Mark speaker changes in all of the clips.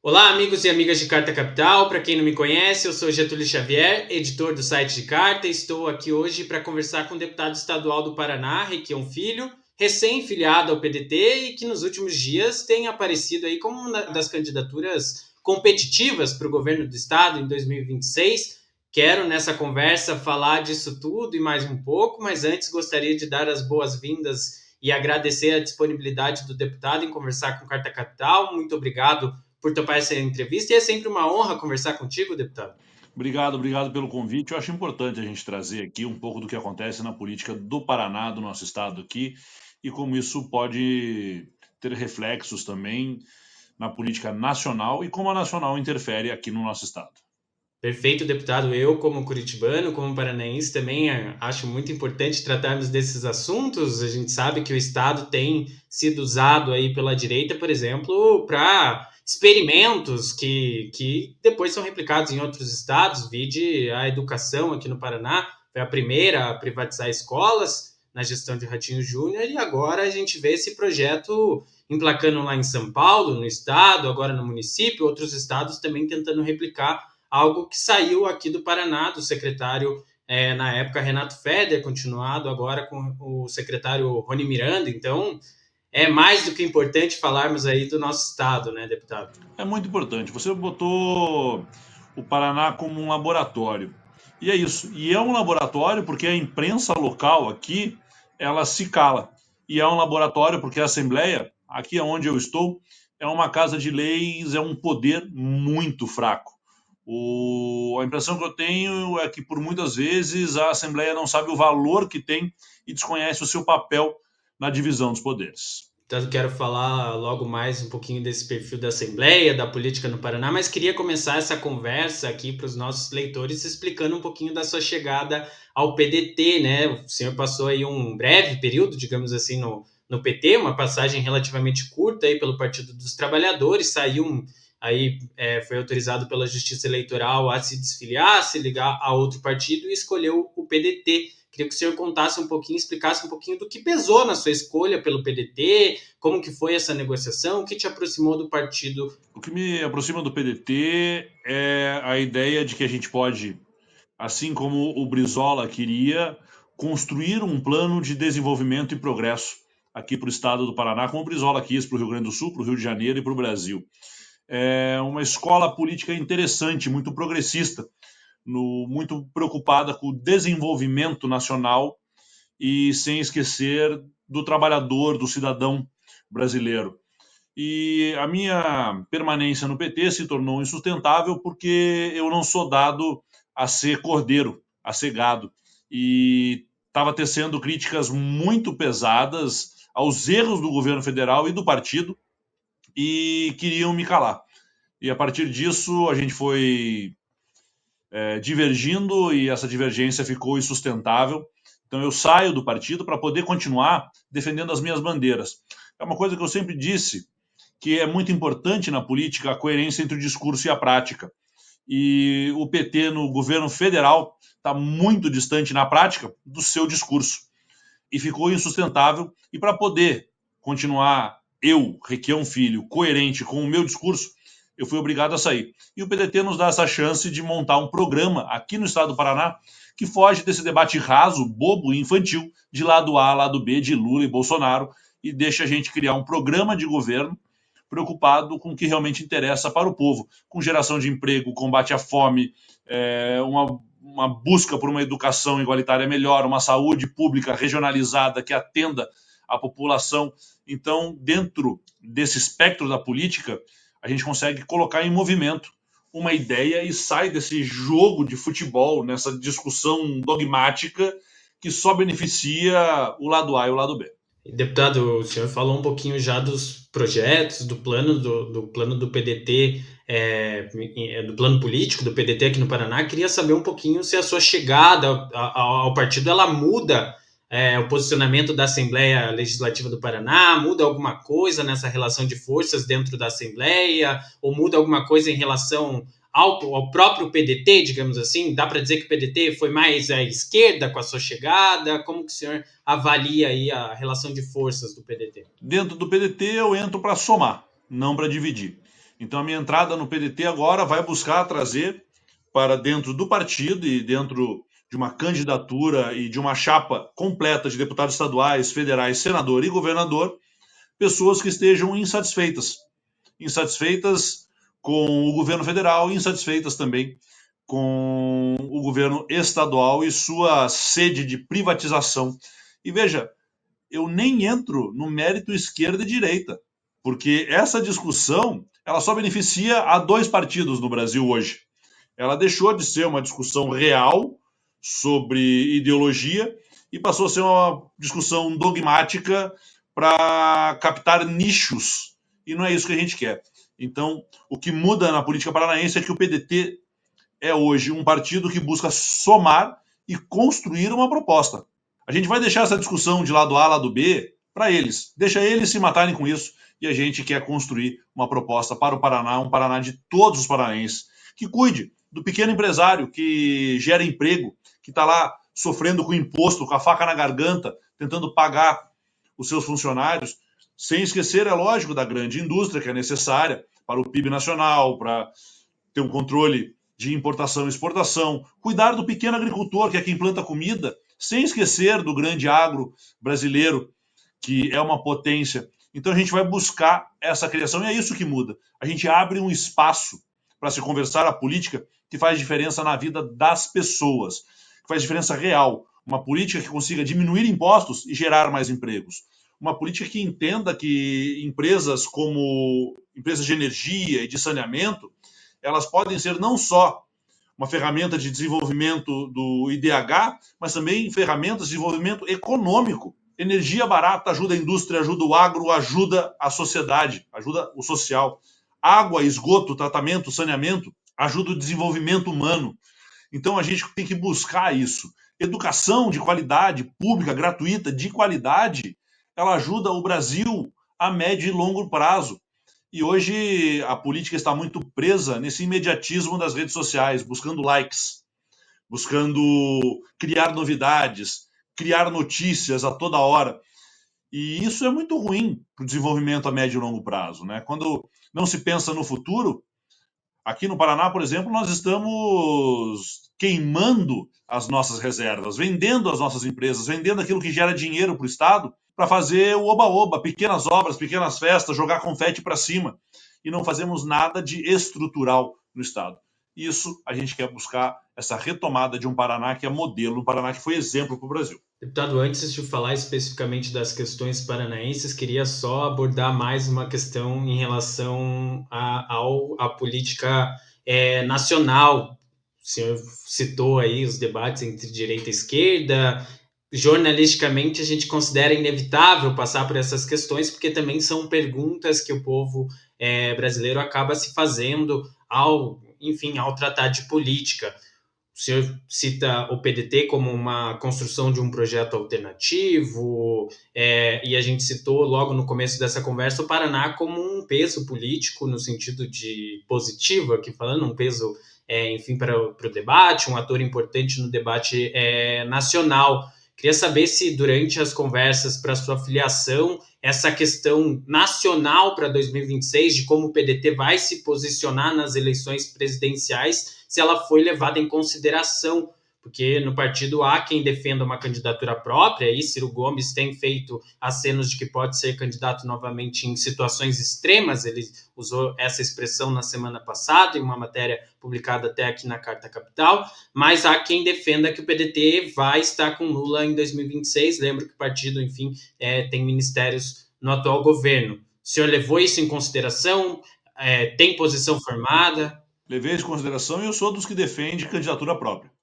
Speaker 1: Olá, amigos e amigas de Carta Capital. Para quem não me conhece, eu sou Getúlio Xavier, editor do site de Carta. Estou aqui hoje para conversar com o deputado estadual do Paraná, Requião Filho, recém-filiado ao PDT e que nos últimos dias tem aparecido aí como uma das candidaturas competitivas para o governo do estado em 2026. Quero nessa conversa falar disso tudo e mais um pouco, mas antes gostaria de dar as boas-vindas e agradecer a disponibilidade do deputado em conversar com Carta Capital. Muito obrigado por topar essa entrevista e é sempre uma honra conversar contigo, deputado.
Speaker 2: Obrigado pelo convite. Eu acho importante a gente trazer aqui um pouco do que acontece na política do Paraná, do nosso estado aqui, e como isso pode ter reflexos também na política nacional e como a nacional interfere aqui no nosso estado.
Speaker 1: Perfeito, deputado. Eu, como curitibano, como paranaense, também acho muito importante tratarmos desses assuntos. A gente sabe que o Estado tem sido usado aí pela direita, por exemplo, para experimentos que depois são replicados em outros estados. Vide a educação aqui no Paraná, foi a primeira a privatizar escolas na gestão de Ratinho Júnior, e agora a gente vê esse projeto emplacando lá em São Paulo, no estado, agora no município, outros estados também tentando replicar algo que saiu aqui do Paraná, do secretário, na época, Renato Feder, continuado agora com o secretário Rony Miranda. Então, é mais do que importante falarmos aí do nosso estado, né, deputado?
Speaker 2: É muito importante. Você botou o Paraná como um laboratório. E é isso. E é um laboratório porque a imprensa local aqui, ela se cala. E é um laboratório porque a Assembleia, aqui é onde eu estou, é uma casa de leis, é um poder muito fraco. A impressão que eu tenho é que, por muitas vezes, a Assembleia não sabe o valor que tem e desconhece o seu papel na divisão dos poderes.
Speaker 1: Tanto quero falar logo mais um pouquinho desse perfil da Assembleia, da política no Paraná, mas queria começar essa conversa aqui para os nossos leitores explicando um pouquinho da sua chegada ao PDT, né? O senhor passou aí um breve período, digamos assim, no PT, uma passagem relativamente curta aí pelo Partido dos Trabalhadores, foi autorizado pela Justiça Eleitoral a se desfiliar, se ligar a outro partido e escolheu o PDT. Queria que o senhor contasse um pouquinho, explicasse um pouquinho do que pesou na sua escolha pelo PDT, como que foi essa negociação, o que te aproximou do partido.
Speaker 2: O que me aproxima do PDT é a ideia de que a gente pode, assim como o Brizola queria, construir um plano de desenvolvimento e progresso aqui para o estado do Paraná, como o Brizola quis para o Rio Grande do Sul, para o Rio de Janeiro e para o Brasil. É uma escola política interessante, muito progressista, muito preocupada com o desenvolvimento nacional e sem esquecer do trabalhador, do cidadão brasileiro. E a minha permanência no PT se tornou insustentável porque eu não sou dado a ser cordeiro, a ser gado. E estava tecendo críticas muito pesadas aos erros do governo federal e do partido e queriam me calar. E a partir disso a gente foi divergindo e essa divergência ficou insustentável. Então eu saio do partido para poder continuar defendendo as minhas bandeiras. É uma coisa que eu sempre disse, que é muito importante na política a coerência entre o discurso e a prática. E o PT no governo federal está muito distante na prática do seu discurso. E ficou insustentável. E para poder continuar eu, Requião Filho, coerente com o meu discurso, eu fui obrigado a sair. E o PDT nos dá essa chance de montar um programa aqui no estado do Paraná que foge desse debate raso, bobo e infantil de lado A, lado B, de Lula e Bolsonaro, e deixa a gente criar um programa de governo preocupado com o que realmente interessa para o povo, com geração de emprego, combate à fome, uma busca por uma educação igualitária melhor, uma saúde pública regionalizada que atenda a população. Então, dentro desse espectro da política, a gente consegue colocar em movimento uma ideia e sai desse jogo de futebol, nessa discussão dogmática que só beneficia o lado A e o lado B.
Speaker 1: Deputado, o senhor falou um pouquinho já dos projetos, do plano do PDT, do plano político do PDT aqui no Paraná. Queria saber um pouquinho se a sua chegada ao partido ela muda o posicionamento da Assembleia Legislativa do Paraná, muda alguma coisa nessa relação de forças dentro da Assembleia, ou muda alguma coisa em relação ao próprio PDT, digamos assim? Dá para dizer que o PDT foi mais à esquerda com a sua chegada? Como que o senhor avalia aí a relação de forças do PDT?
Speaker 2: Dentro do PDT eu entro para somar, não para dividir. Então, a minha entrada no PDT agora vai buscar trazer para dentro do partido e dentro de uma candidatura e de uma chapa completa de deputados estaduais, federais, senador e governador, pessoas que estejam insatisfeitas. Insatisfeitas com o governo federal e insatisfeitas também com o governo estadual e sua sede de privatização. E veja, eu nem entro no mérito esquerda e direita, porque essa discussão ela só beneficia a dois partidos no Brasil hoje. Ela deixou de ser uma discussão real sobre ideologia e passou a ser uma discussão dogmática para captar nichos, e não é isso que a gente quer. Então, o que muda na política paranaense é que o PDT é hoje um partido que busca somar e construir uma proposta. A gente vai deixar essa discussão de lado A, lado B, para eles. Deixa eles se matarem com isso e a gente quer construir uma proposta para o Paraná, um Paraná de todos os paranaenses, que cuide do pequeno empresário que gera emprego, que está lá sofrendo com imposto, com a faca na garganta, tentando pagar os seus funcionários, sem esquecer, é lógico, da grande indústria que é necessária para o PIB nacional, para ter um controle de importação e exportação, cuidar do pequeno agricultor, que é quem planta comida, sem esquecer do grande agro brasileiro, que é uma potência. Então a gente vai buscar essa criação e é isso que muda. A gente abre um espaço para se conversar a política que faz diferença na vida das pessoas, que faz diferença real. Uma política que consiga diminuir impostos e gerar mais empregos. Uma política que entenda que empresas como empresas de energia e de saneamento, elas podem ser não só uma ferramenta de desenvolvimento do IDH, mas também ferramentas de desenvolvimento econômico. Energia barata ajuda a indústria, ajuda o agro, ajuda a sociedade, ajuda o social. Água, esgoto, tratamento, saneamento, ajuda o desenvolvimento humano. Então a gente tem que buscar isso. Educação de qualidade, pública, gratuita, de qualidade, ela ajuda o Brasil a médio e longo prazo. E hoje a política está muito presa nesse imediatismo das redes sociais, buscando likes, buscando criar novidades, criar notícias a toda hora. E isso é muito ruim para o desenvolvimento a médio e longo prazo, né? Quando não se pensa no futuro, aqui no Paraná, por exemplo, nós estamos queimando as nossas reservas, vendendo as nossas empresas, vendendo aquilo que gera dinheiro para o Estado para fazer o oba-oba, pequenas obras, pequenas festas, jogar confete para cima. E não fazemos nada de estrutural no Estado. Isso a gente quer buscar essa retomada de um Paraná que é modelo, um Paraná que foi exemplo para o Brasil.
Speaker 1: Deputado, antes de falar especificamente das questões paranaenses, queria só abordar mais uma questão em relação à política nacional. O senhor citou aí os debates entre direita e esquerda. Jornalisticamente, a gente considera inevitável passar por essas questões, porque também são perguntas que o povo brasileiro acaba se fazendo ao tratar de política. O senhor cita o PDT como uma construção de um projeto alternativo, e a gente citou logo no começo dessa conversa o Paraná como um peso político, no sentido de positivo, aqui falando, um peso, para o debate, um ator importante no debate nacional. Queria saber se durante as conversas para sua filiação, essa questão nacional para 2026, de como o PDT vai se posicionar nas eleições presidenciais, se ela foi levada em consideração, porque no partido há quem defenda uma candidatura própria, e Ciro Gomes tem feito acenos de que pode ser candidato novamente em situações extremas, ele usou essa expressão na semana passada, em uma matéria publicada até aqui na Carta Capital, mas há quem defenda que o PDT vai estar com Lula em 2026, lembro que o partido, enfim, tem ministérios no atual governo. O senhor levou isso em consideração? Tem posição formada?
Speaker 2: Levei isso em consideração e eu sou dos que defende candidatura própria.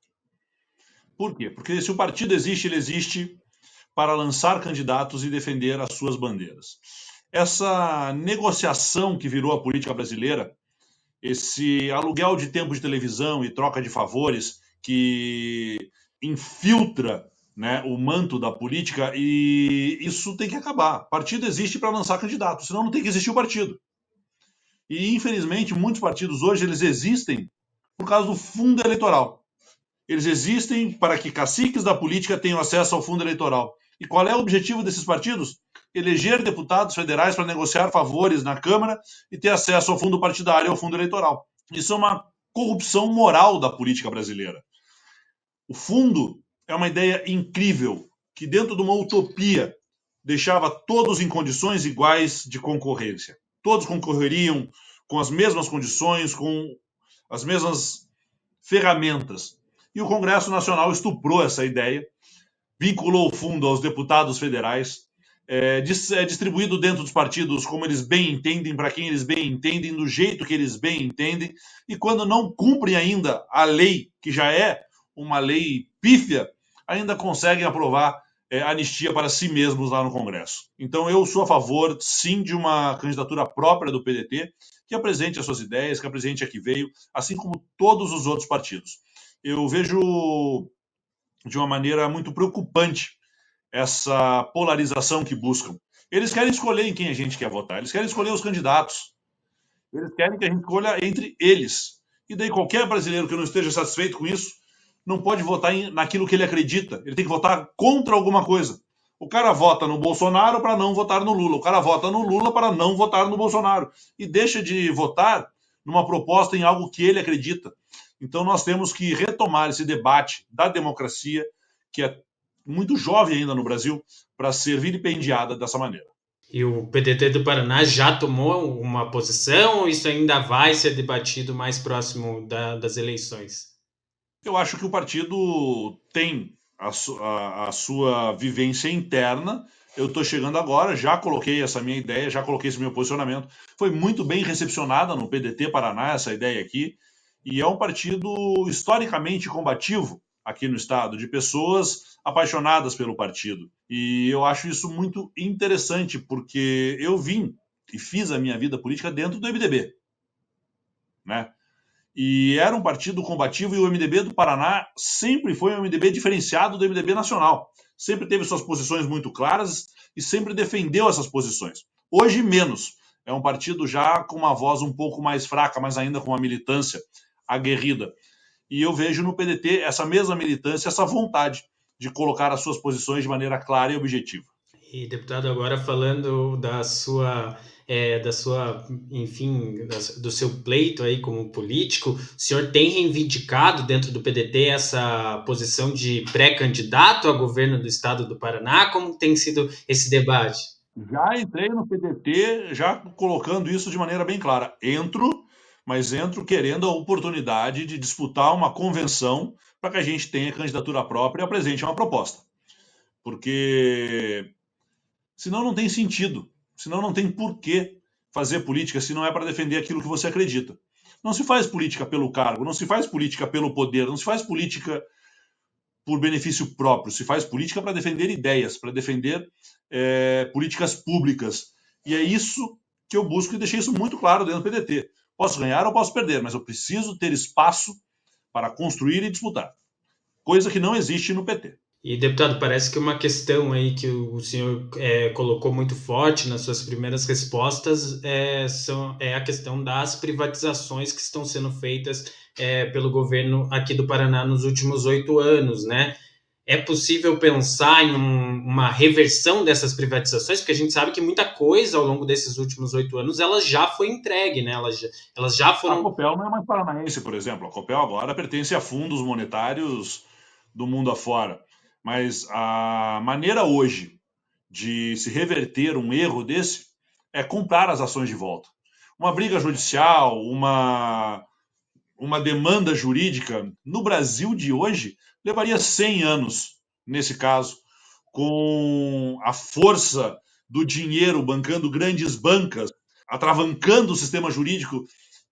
Speaker 2: Por quê? Porque se o partido existe, ele existe para lançar candidatos e defender as suas bandeiras. Essa negociação que virou a política brasileira, esse aluguel de tempo de televisão e troca de favores que infiltra, né, o manto da política, e isso tem que acabar. Partido existe para lançar candidatos, senão não tem que existir o partido. E, infelizmente, muitos partidos hoje eles existem por causa do fundo eleitoral. Eles existem para que caciques da política tenham acesso ao fundo eleitoral. E qual é o objetivo desses partidos? eleger deputados federais para negociar favores na Câmara e ter acesso ao fundo partidário e ao fundo eleitoral. Isso é uma corrupção moral da política brasileira. O fundo é uma ideia incrível, que dentro de uma utopia deixava todos em condições iguais de concorrência. Todos concorreriam com as mesmas condições, com as mesmas ferramentas. E o Congresso Nacional estuprou essa ideia, vinculou o fundo aos deputados federais, é distribuído dentro dos partidos como eles bem entendem, para quem eles bem entendem, do jeito que eles bem entendem, e quando não cumprem ainda a lei, que já é uma lei pífia, ainda conseguem aprovar anistia para si mesmos lá no Congresso. Então eu sou a favor, sim, de uma candidatura própria do PDT, que apresente as suas ideias, que apresente a que veio, assim como todos os outros partidos. Eu vejo de uma maneira muito preocupante essa polarização que buscam. Eles querem escolher em quem a gente quer votar, eles querem escolher os candidatos, eles querem que a gente escolha entre eles. E daí qualquer brasileiro que não esteja satisfeito com isso não pode votar naquilo que ele acredita, ele tem que votar contra alguma coisa. O cara vota no Bolsonaro para não votar no Lula, o cara vota no Lula para não votar no Bolsonaro e deixa de votar numa proposta em algo que ele acredita. Então nós temos que retomar esse debate da democracia, que é muito jovem ainda no Brasil, para ser vilipendiada dessa maneira.
Speaker 1: E o PDT do Paraná já tomou uma posição ou isso ainda vai ser debatido mais próximo das eleições?
Speaker 2: Eu acho que o partido tem a sua vivência interna. Eu estou chegando agora, já coloquei essa minha ideia, já coloquei esse meu posicionamento. Foi muito bem recepcionada no PDT Paraná essa ideia aqui. E é um partido historicamente combativo aqui no estado, de pessoas apaixonadas pelo partido. E eu acho isso muito interessante, porque eu vim e fiz a minha vida política dentro do MDB, né? E era um partido combativo e o MDB do Paraná sempre foi um MDB diferenciado do MDB nacional. Sempre teve suas posições muito claras e sempre defendeu essas posições. Hoje, menos. É um partido já com uma voz um pouco mais fraca, mas ainda com uma militância aguerrida. E eu vejo no PDT essa mesma militância, essa vontade de colocar as suas posições de maneira clara e objetiva.
Speaker 1: E, deputado, agora falando enfim, do seu pleito aí como político, o senhor tem reivindicado dentro do PDT essa posição de pré-candidato a governo do estado do Paraná? Como tem sido esse debate?
Speaker 2: Já entrei no PDT, já colocando isso de maneira bem clara. Mas entro querendo a oportunidade de disputar uma convenção para que a gente tenha candidatura própria e apresente uma proposta. Porque senão não tem sentido, senão não tem porquê fazer política se não é para defender aquilo que você acredita. Não se faz política pelo cargo, não se faz política pelo poder, não se faz política por benefício próprio, se faz política para defender ideias, para defender políticas públicas. E é isso que eu busco e deixei isso muito claro dentro do PDT. Posso ganhar ou posso perder, mas eu preciso ter espaço para construir e disputar. Coisa que não existe no PT.
Speaker 1: E, deputado, parece que uma questão aí que o senhor colocou muito forte nas suas primeiras respostas é a questão das privatizações que estão sendo feitas pelo governo aqui do Paraná nos últimos 8 anos, né? É possível pensar em uma reversão dessas privatizações? Porque a gente sabe que muita coisa ao longo desses últimos 8 anos ela já foi entregue, né? Elas já foram...
Speaker 2: A Copel não é mais paranaense, por exemplo. A Copel agora pertence a fundos monetários do mundo afora. Mas a maneira hoje de se reverter um erro desse é comprar as ações de volta. Uma briga judicial, uma demanda jurídica, no Brasil de hoje, levaria 100 anos, nesse caso, com a força do dinheiro bancando grandes bancas, atravancando o sistema jurídico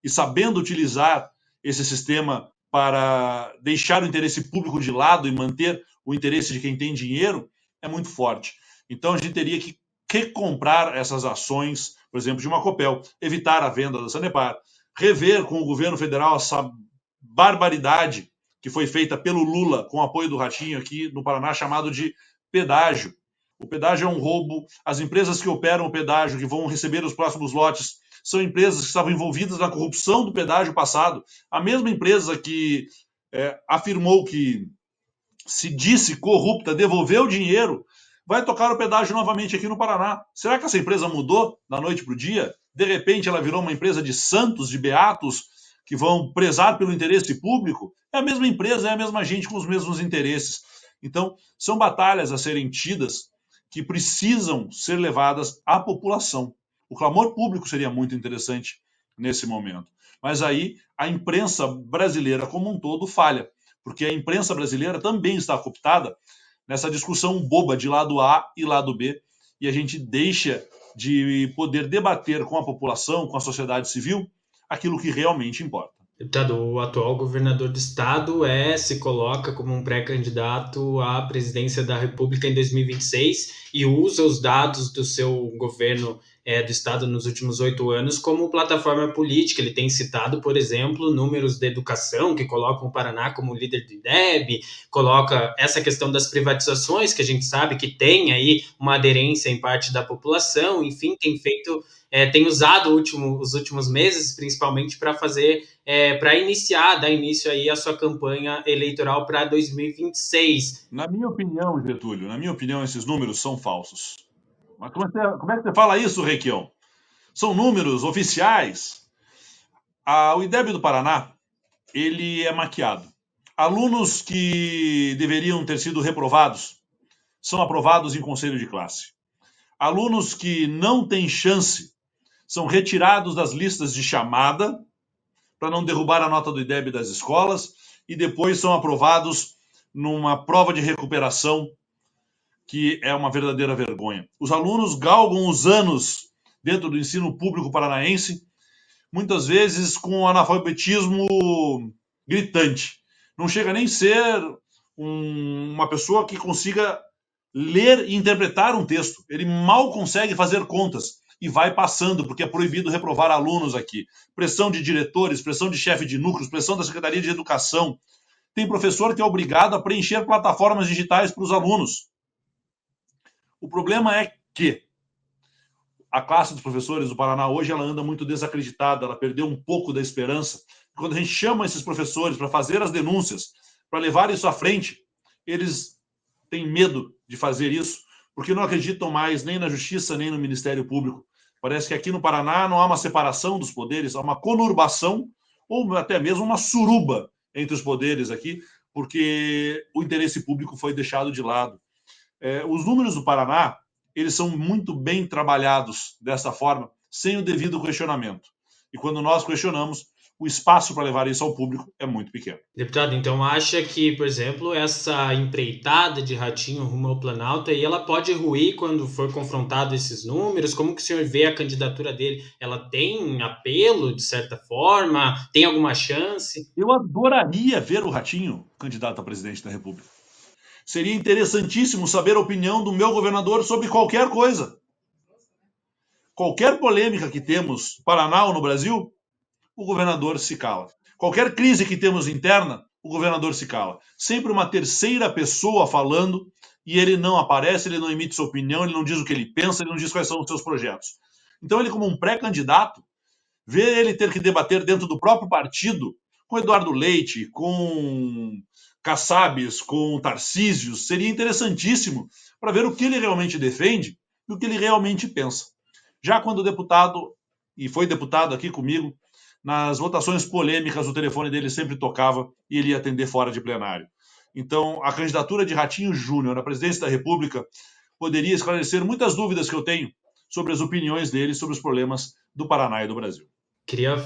Speaker 2: e sabendo utilizar esse sistema para deixar o interesse público de lado e manter o interesse de quem tem dinheiro, é muito forte. Então a gente teria que recomprar essas ações, por exemplo, de uma Copel, evitar a venda da Sanepar, rever com o governo federal essa barbaridade que foi feita pelo Lula com o apoio do Ratinho aqui no Paraná, chamado de pedágio. O pedágio é um roubo. As empresas que operam o pedágio, que vão receber os próximos lotes, são empresas que estavam envolvidas na corrupção do pedágio passado. A mesma empresa que afirmou que se disse corrupta, devolveu o dinheiro, vai tocar o pedágio novamente aqui no Paraná. Será que essa empresa mudou da noite para o dia? De repente ela virou uma empresa de santos, de beatos, que vão prezar pelo interesse público? É a mesma empresa, é a mesma gente com os mesmos interesses. Então, são batalhas a serem tidas que precisam ser levadas à população. O clamor público seria muito interessante nesse momento. Mas aí a imprensa brasileira como um todo falha, porque a imprensa brasileira também está cooptada nessa discussão boba de lado A e lado B, e a gente deixa de poder debater com a população, com a sociedade civil, aquilo que realmente importa.
Speaker 1: Deputado, o atual governador do estado se coloca como um pré-candidato à presidência da República em 2026 e usa os dados do seu governo do estado nos últimos 8 anos como plataforma política. Ele tem citado, por exemplo, números de educação que colocam o Paraná como líder do IDEB, coloca essa questão das privatizações, que a gente sabe que tem aí uma aderência em parte da população, enfim, tem usado os últimos meses, principalmente, para dar início aí à sua campanha eleitoral para 2026.
Speaker 2: Na minha opinião, Getúlio, esses números são falsos. Mas como é que você fala isso, Requião? São números oficiais. O IDEB do Paraná, ele é maquiado. Alunos que deveriam ter sido reprovados são aprovados em conselho de classe. Alunos que não têm chance são retirados das listas de chamada para não derrubar a nota do IDEB das escolas e depois são aprovados numa prova de recuperação que é uma verdadeira vergonha. Os alunos galgam os anos dentro do ensino público paranaense, muitas vezes com analfabetismo gritante. Não chega nem a ser uma pessoa que consiga ler e interpretar um texto. Ele mal consegue fazer contas e vai passando, porque é proibido reprovar alunos aqui. Pressão de diretores, pressão de chefe de núcleos, pressão da Secretaria de Educação. Tem professor que é obrigado a preencher plataformas digitais para os alunos. O problema é que a classe dos professores do Paraná hoje ela anda muito desacreditada, ela perdeu um pouco da esperança. Quando a gente chama esses professores para fazer as denúncias, para levar isso à frente, eles têm medo de fazer isso, porque não acreditam mais nem na Justiça, nem no Ministério Público. Parece que aqui no Paraná não há uma separação dos poderes, há uma conurbação ou até mesmo uma suruba entre os poderes aqui, porque o interesse público foi deixado de lado. Os números do Paraná, eles são muito bem trabalhados dessa forma, sem o devido questionamento. E quando nós questionamos, o espaço para levar isso ao público é muito pequeno.
Speaker 1: Deputado, então acha que, por exemplo, essa empreitada de Ratinho rumo ao Planalto, aí ela pode ruir quando for confrontado esses números? Como que o senhor vê a candidatura dele? Ela tem apelo, de certa forma? Tem alguma chance?
Speaker 2: Eu adoraria ver o Ratinho candidato a presidente da República. Seria interessantíssimo saber a opinião do meu governador sobre qualquer coisa. Qualquer polêmica que temos no Paraná ou no Brasil, o governador se cala. Qualquer crise que temos interna, o governador se cala. Sempre uma terceira pessoa falando e ele não aparece, ele não emite sua opinião, ele não diz o que ele pensa, ele não diz quais são os seus projetos. Então ele, como um pré-candidato, vê ele ter que debater dentro do próprio partido com Eduardo Leite, com Kassabes, com Tarcísios, seria interessantíssimo para ver o que ele realmente defende e o que ele realmente pensa. Já quando deputado, e foi deputado aqui comigo, nas votações polêmicas o telefone dele sempre tocava e ele ia atender fora de plenário. Então, a candidatura de Ratinho Júnior à presidência da República poderia esclarecer muitas dúvidas que eu tenho sobre as opiniões dele sobre os problemas do Paraná e do Brasil.
Speaker 1: Queria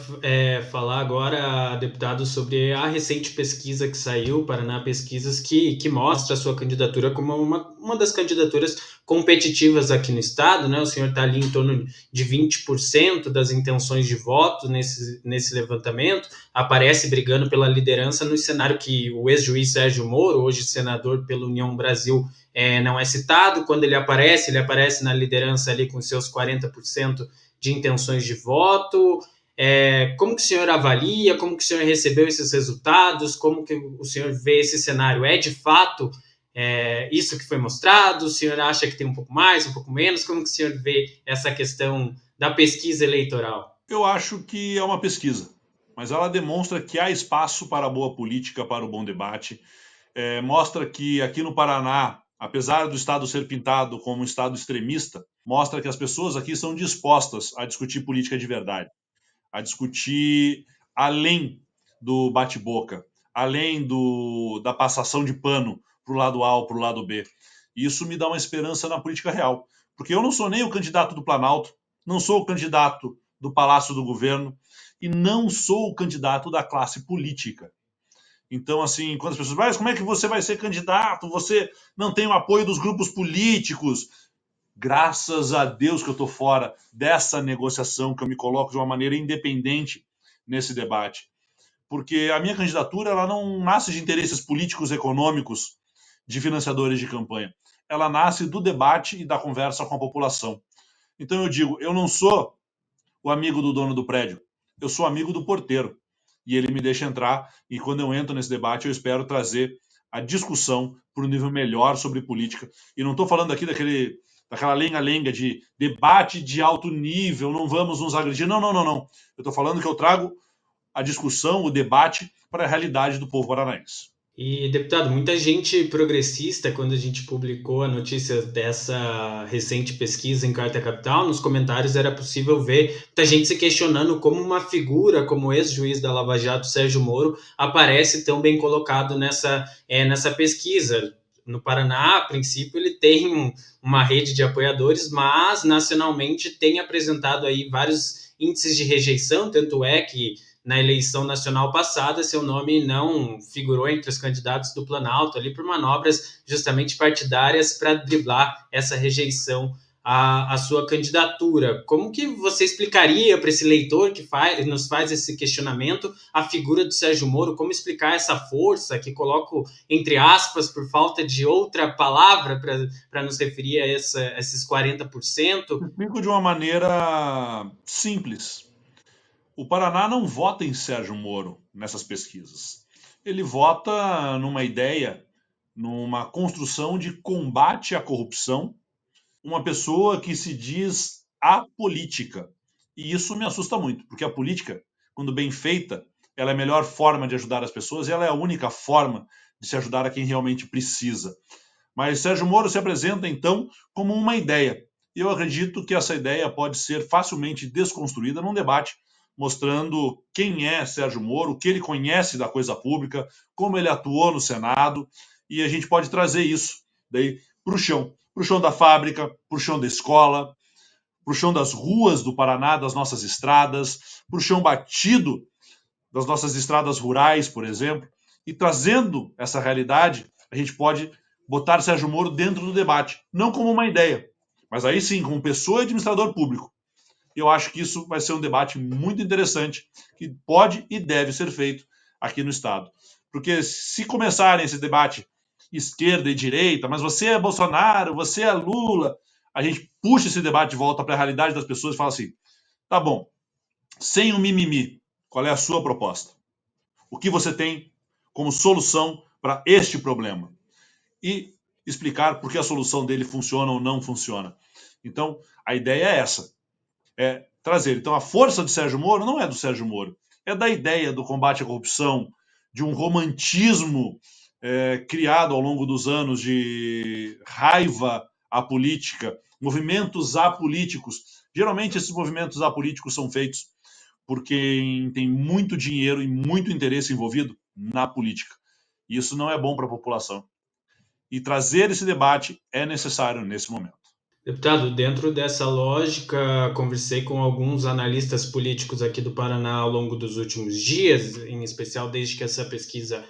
Speaker 1: falar agora, deputado, sobre a recente pesquisa que saiu, Paraná Pesquisas, que mostra a sua candidatura como uma das candidaturas competitivas aqui no estado, né? O senhor está ali em torno de 20% das intenções de voto nesse levantamento, aparece brigando pela liderança no cenário que o ex-juiz Sérgio Moro, hoje senador pela União Brasil, não é citado. Quando ele aparece na liderança ali com seus 40% de intenções de voto. Como que o senhor avalia, como que o senhor recebeu esses resultados, como que o senhor vê esse cenário? É de fato isso que foi mostrado? O senhor acha que tem um pouco mais, um pouco menos? Como que o senhor vê essa questão da pesquisa eleitoral?
Speaker 2: Eu acho que é uma pesquisa, mas ela demonstra que há espaço para a boa política, para o bom debate. Mostra que aqui no Paraná apesar do Estado ser pintado como um Estado extremista, mostra que as pessoas aqui são dispostas a discutir política de verdade, a discutir além do bate-boca, além da passação de pano para o lado A ou para o lado B. E isso me dá uma esperança na política real, porque eu não sou nem o candidato do Planalto, não sou o candidato do Palácio do Governo e não sou o candidato da classe política. Então, assim, quando as pessoas, mas como é que você vai ser candidato? Você não tem o apoio dos grupos políticos. Graças a Deus que eu estou fora dessa negociação, que eu me coloco de uma maneira independente nesse debate. Porque a minha candidatura ela não nasce de interesses políticos econômicos de financiadores de campanha. Ela nasce do debate e da conversa com a população. Então eu digo, eu não sou o amigo do dono do prédio, eu sou amigo do porteiro. E ele me deixa entrar, e quando eu entro nesse debate, eu espero trazer a discussão para um nível melhor sobre política. E não estou falando aqui daquela lenga-lenga de debate de alto nível, não vamos nos agredir. Não, não, não, não. Eu estou falando que eu trago a discussão, o debate para a realidade do povo paranaense.
Speaker 1: E, deputado, muita gente progressista, quando a gente publicou a notícia dessa recente pesquisa em Carta Capital, nos comentários era possível ver muita gente se questionando como uma figura como o ex-juiz da Lava Jato, Sérgio Moro, aparece tão bem colocado nessa pesquisa. No Paraná, a princípio, ele tem uma rede de apoiadores, mas nacionalmente tem apresentado aí vários índices de rejeição, tanto é que na eleição nacional passada, seu nome não figurou entre os candidatos do Planalto, ali por manobras justamente partidárias para driblar essa rejeição à sua candidatura. Como que você explicaria para esse leitor que nos faz esse questionamento a figura do Sérgio Moro? Como explicar essa força, que coloco entre aspas, por falta de outra palavra para nos referir a esses 40%?
Speaker 2: Explico de uma maneira simples. O Paraná não vota em Sérgio Moro nessas pesquisas. Ele vota numa ideia, numa construção de combate à corrupção, uma pessoa que se diz apolítica. E isso me assusta muito, porque a política, quando bem feita, ela é a melhor forma de ajudar as pessoas e ela é a única forma de se ajudar a quem realmente precisa. Mas Sérgio Moro se apresenta, então, como uma ideia. E eu acredito que essa ideia pode ser facilmente desconstruída num debate, mostrando quem é Sérgio Moro, o que ele conhece da coisa pública, como ele atuou no Senado, e a gente pode trazer isso daí para o chão da fábrica, para o chão da escola, para o chão das ruas do Paraná, das nossas estradas, para o chão batido das nossas estradas rurais, por exemplo, e trazendo essa realidade, a gente pode botar Sérgio Moro dentro do debate, não como uma ideia, mas aí sim, como pessoa e administrador público. Eu acho que isso vai ser um debate muito interessante, que pode e deve ser feito aqui no Estado. Porque se começarem esse debate esquerda e direita, mas você é Bolsonaro, você é Lula, a gente puxa esse debate de volta para a realidade das pessoas e fala assim: tá bom, sem o mimimi, qual é a sua proposta? O que você tem como solução para este problema? E explicar por que a solução dele funciona ou não funciona. Então, a ideia é essa, é trazer. Então, a força de Sérgio Moro não é do Sérgio Moro, é da ideia do combate à corrupção, de um romantismo criado ao longo dos anos de raiva à política, movimentos apolíticos. Geralmente, esses movimentos apolíticos são feitos por quem tem muito dinheiro e muito interesse envolvido na política. E isso não é bom para a população. E trazer esse debate é necessário nesse momento.
Speaker 1: Deputado, dentro dessa lógica, conversei com alguns analistas políticos aqui do Paraná ao longo dos últimos dias, em especial desde que essa pesquisa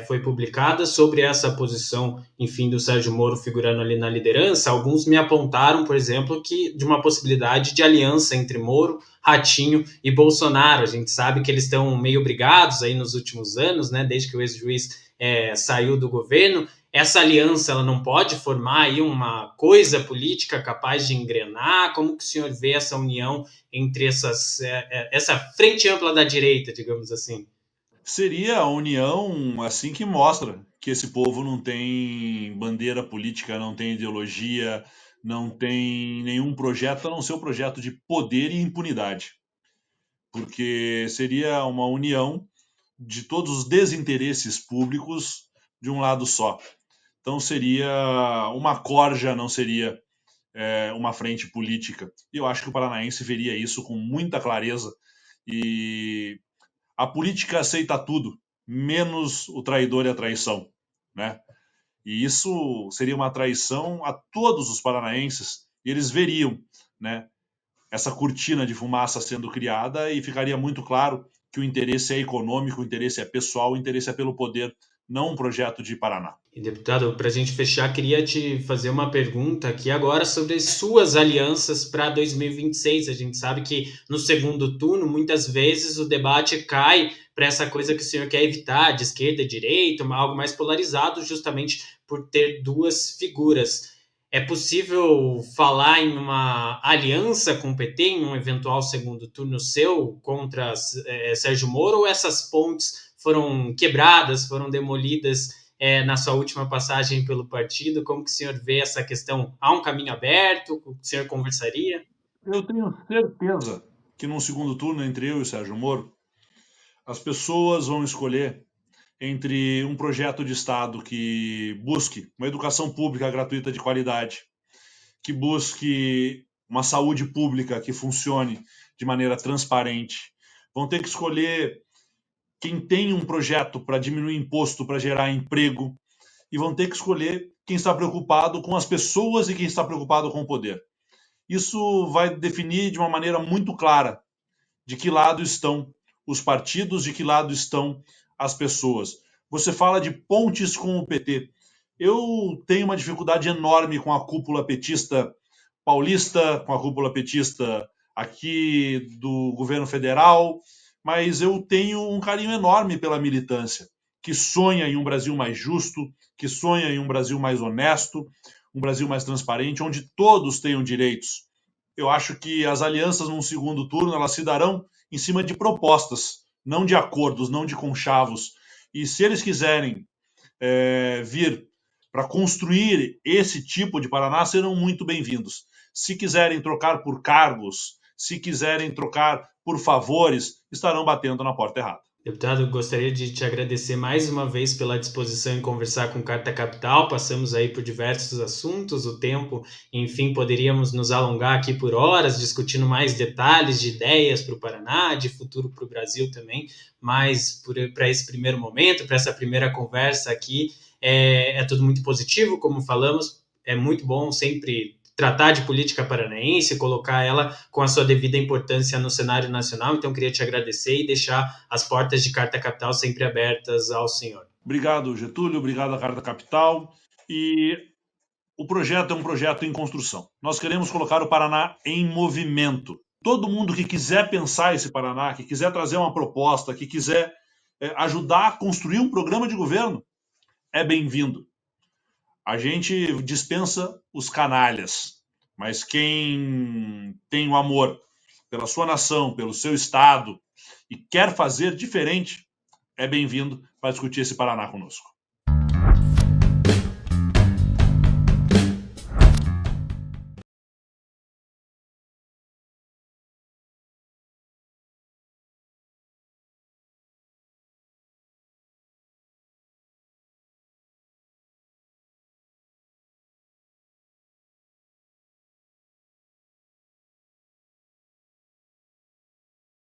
Speaker 1: foi publicada, sobre essa posição, enfim, do Sérgio Moro figurando ali na liderança. Alguns me apontaram, por exemplo, que de uma possibilidade de aliança entre Moro, Ratinho e Bolsonaro. A gente sabe que eles estão meio brigados aí nos últimos anos, né, desde que o ex-juiz saiu do governo. Essa aliança ela não pode formar aí uma coisa política capaz de engrenar? Como que o senhor vê essa união entre essa frente ampla da direita, digamos assim?
Speaker 2: Seria a união assim que mostra que esse povo não tem bandeira política, não tem ideologia, não tem nenhum projeto a não ser o projeto de poder e impunidade. Porque seria uma união de todos os desinteresses públicos de um lado só. Então seria uma corja, não seria uma frente política. E eu acho que o paranaense veria isso com muita clareza. E a política aceita tudo, menos o traidor e a traição, né? E isso seria uma traição a todos os paranaenses. E eles veriam, né, essa cortina de fumaça sendo criada e ficaria muito claro que o interesse é econômico, o interesse é pessoal, o interesse é pelo poder, não um projeto de Paraná.
Speaker 1: E, deputado, para a gente fechar, queria te fazer uma pergunta aqui agora sobre as suas alianças para 2026. A gente sabe que no segundo turno, muitas vezes o debate cai para essa coisa que o senhor quer evitar, de esquerda e direita, algo mais polarizado, justamente por ter duas figuras. É possível falar em uma aliança com o PT em um eventual segundo turno seu contra Sérgio Moro, ou essas pontes foram quebradas, foram demolidas na sua última passagem pelo partido? Como que o senhor vê essa questão? Há um caminho aberto? O senhor conversaria?
Speaker 2: Eu tenho certeza que num segundo turno entre eu e o Sérgio Moro, as pessoas vão escolher entre um projeto de Estado que busque uma educação pública gratuita de qualidade, que busque uma saúde pública que funcione de maneira transparente. Vão ter que escolher quem tem um projeto para diminuir imposto, para gerar emprego, e vão ter que escolher quem está preocupado com as pessoas e quem está preocupado com o poder. Isso vai definir de uma maneira muito clara de que lado estão os partidos, de que lado estão as pessoas. Você fala de pontes com o PT. Eu tenho uma dificuldade enorme com a cúpula petista paulista, com a cúpula petista aqui do governo federal, mas eu tenho um carinho enorme pela militância, que sonha em um Brasil mais justo, que sonha em um Brasil mais honesto, um Brasil mais transparente, onde todos tenham direitos. Eu acho que as alianças num segundo turno elas se darão em cima de propostas, não de acordos, não de conchavos. E se eles quiserem vir para construir esse tipo de Paraná, serão muito bem-vindos. Se quiserem trocar por cargos, se quiserem trocar por favores, estarão batendo na porta errada.
Speaker 1: Deputado, gostaria de te agradecer mais uma vez pela disposição em conversar com Carta Capital. Passamos aí por diversos assuntos, o tempo, enfim, poderíamos nos alongar aqui por horas, discutindo mais detalhes de ideias para o Paraná, de futuro para o Brasil também, mas para esse primeiro momento, para essa primeira conversa aqui, é tudo muito positivo, como falamos, é muito bom sempre tratar de política paranaense, colocar ela com a sua devida importância no cenário nacional. Então, queria te agradecer e deixar as portas de Carta Capital sempre abertas ao senhor.
Speaker 2: Obrigado, Getúlio. Obrigado à Carta Capital. E o projeto é um projeto em construção. Nós queremos colocar o Paraná em movimento. Todo mundo que quiser pensar esse Paraná, que quiser trazer uma proposta, que quiser ajudar a construir um programa de governo, é bem-vindo. A gente dispensa os canalhas, mas quem tem o amor pela sua nação, pelo seu estado e quer fazer diferente, é bem-vindo para discutir esse Paraná conosco.